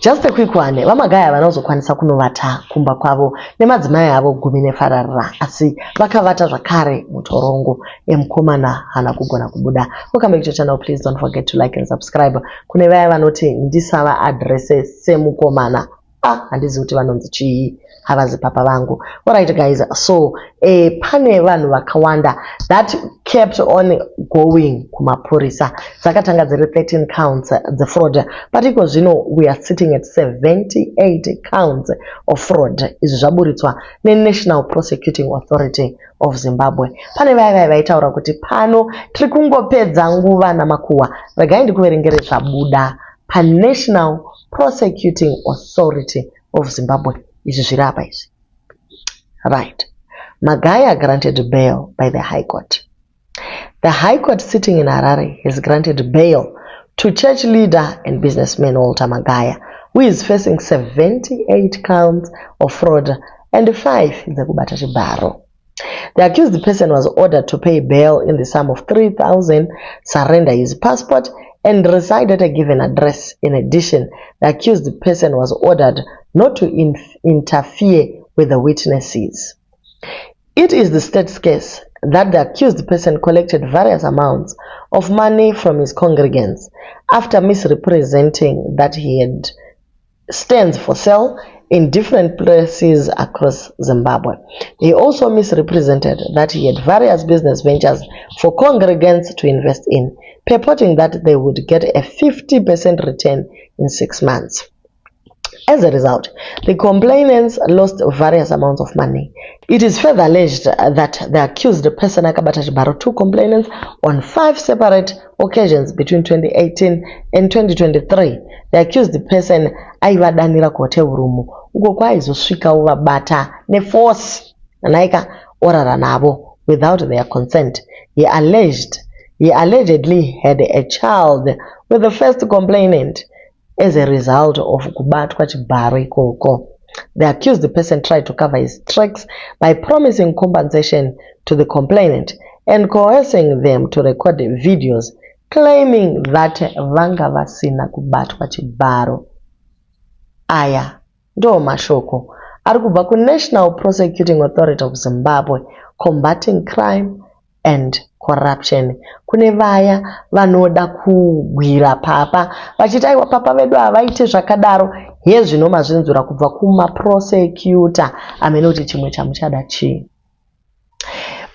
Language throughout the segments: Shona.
Just a quick one. Vamagaya vanozokwanisa kunovata kumba kwavo nemadzimai avo 10 asi vakavata zvakare mutorongo emukomana hana kugona kubuda. Welcome back to the channel. Please don't forget to like and subscribe. Kune vaya vanoti ndisava address semukomana. Handizi kuti vanonzi chii havazi papa vangu. Alright guys, so pane vanhu vakawanda that kept on going kumapurisa. Dzakatanga dziri 13 counts the fraud, but because we are sitting at 78 counts of fraud. Izvi zvaburitswa neNational Prosecuting Authority of Zimbabwe. Pane vaya vaitaura kuti pano tiri kungopedza nguva namakuhwa. Regai ndikuverengere zvabuda paNational Prosecuting Authority of Zimbabwe. Izvi zviri apa izvi. Right. Magaya granted bail by the High Court. The High Court sitting in Harare has granted bail to church leader and businessman Walter Magaya, who is facing 78 counts of fraud and 5 in the Kubata Chibaro. The accused person was ordered to pay bail in the sum of 3,000, surrender his passport, and reside at a given address. In addition, the accused person was ordered not to interfere with the witnesses. It is the state's case that the accused person collected various amounts of money from his congregants after misrepresenting that he had stands for sale in different places across Zimbabwe. He also misrepresented that he had various business ventures for congregants to invest in, purporting that they would get a 50% return in 6 months. As a result, the complainants lost various amounts of money. It is further alleged that the accused person Akabata Chibaro took complainants on 5 separate occasions between 2018 and 2023. The accused person aivadanira kote urumu uko kwaizosvika uvabata neforce naika orara navo without their consent. He allegedly had a child with the first complainant as a result of kubatwa chibaro ikoko. The accused person tried to cover his tracks by promising compensation to the complainant and coercing them to record videos claiming that vanga vasina kubatwa chibaro. Aya ndo mashoko ari kubva kuNational Prosecuting Authority of Zimbabwe combating crime and corruption. Kune vaya vanoda kugwira papa vachiti aiwa papa vedu havaite zvakadaro. Hezvino mazvinzura kubva kumaprosecutor amene kuti chimwe chamuchada chii.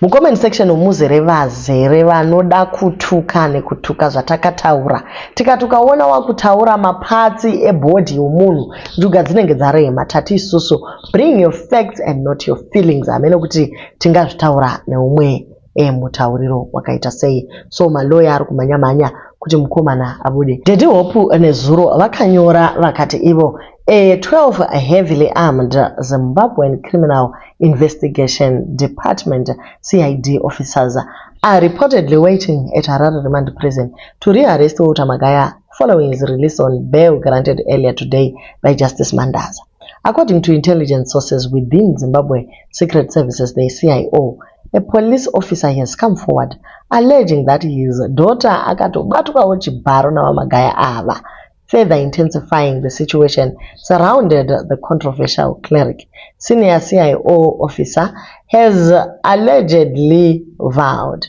Mucomment section muzere vazere vanoda kutuka nekutuka zvatakataura. Tikatukaona wakutaura mapatsi ebody yomunhu njuga dzinenge dzarema tati isusu bring your facts and not your feelings amene kuti tingazvitaura neumwe mutauriro wakaita sei. So maloya ari kumanya kuti mukomana abude. Daddy Hope nezuro vakanyora vakati ivo 12 heavily armed Zimbabwean Criminal Investigation Department CID officers are reportedly waiting at Harare Remand Prison to rearrest Walter Magaya following his release on bail granted earlier today by Justice Mandaza. According to intelligence sources within Zimbabwe Secret Services, the CIO, a police officer has come forward alleging that his daughter akatobatwa chibaro na Magaya ava, further intensifying the situation surrounded the controversial cleric. Senior CIO officer has allegedly vowed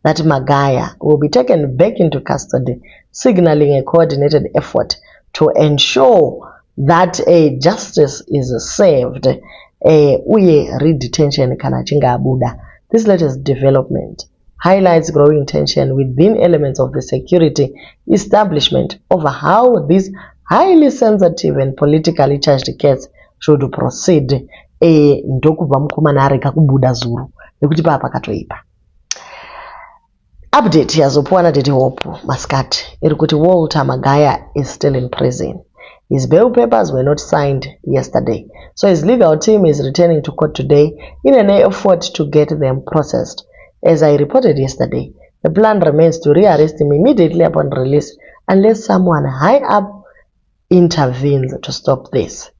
that Magaya will be taken back into custody, signaling a coordinated effort to ensure that justice is served. Uye redetention kana chinga abuda. This latest development highlights growing tension within elements of the security establishment over how this highly sensitive and politically charged case should proceed. Ndokubva mukomana arega kubuda zuru nekuti papa katoipa. Update yazopuwa na Daddy Hope maskati iri kuti Walter Magaya is still in prison. His bail papers were not signed yesterday, so his legal team is returning to court today in an effort to get them processed. As I reported yesterday, the plan remains to rearrest him immediately upon release unless someone high up intervenes to stop this.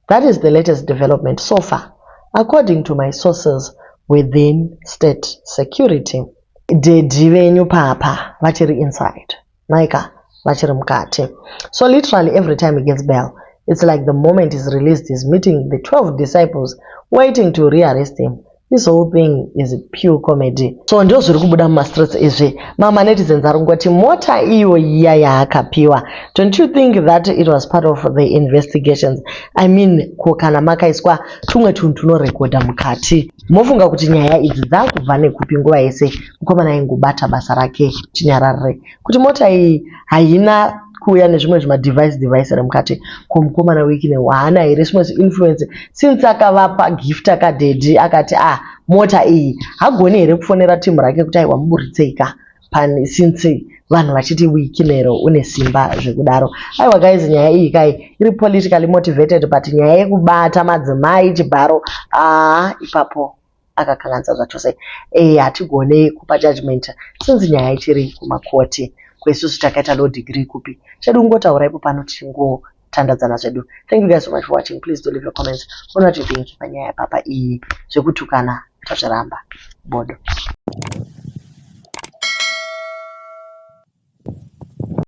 That is the latest development so far, according to my sources within state security. Dedi venyu papa vachiri inside. Naika vachiri mukati. So literally every time he gets bail, It's like the moment he's released, he's meeting the 12 disciples waiting to rearrest him. This whole thing is pure comedy. So ndo zviri kubuda mumastreets izvi. Mama netizens arikungoti mota iyo iya yaakapiwa. Don't you think that it was part of the investigations? I mean, kana makaiswa tumwe tunhu tunorekodha mukati. Mofunga kuti nyaya idzi dzakubva nekupi nguva yese mukomana aingobata basa rake chinyararire. Kuti mota iyi haina kuuya nezvimwe device remukati kwomukomana wekine haana here zvimwe influence since akavapa gift akadhedhi akati mota iyi hagoni here kufonera timu rake kuti aiwa muburitseika since vanhu vachiti wikinero une simba zvekudaro. Aiwa guys, nyaya iyi kai iri politically motivated, but nyaya yekubata madzimai chibharo ipapo akakanganisa zvachose. Hatigone kupa judgment since nyaya ichiri kumakoti. Kwesusu takaita low degree kupi chedu kungotaura ipo pano tichingotandadzana zvedu. Thank you guys so much for watching. Please do leave your comments on what you think panyaya papa iyi zvekutukana tazviramba bodo.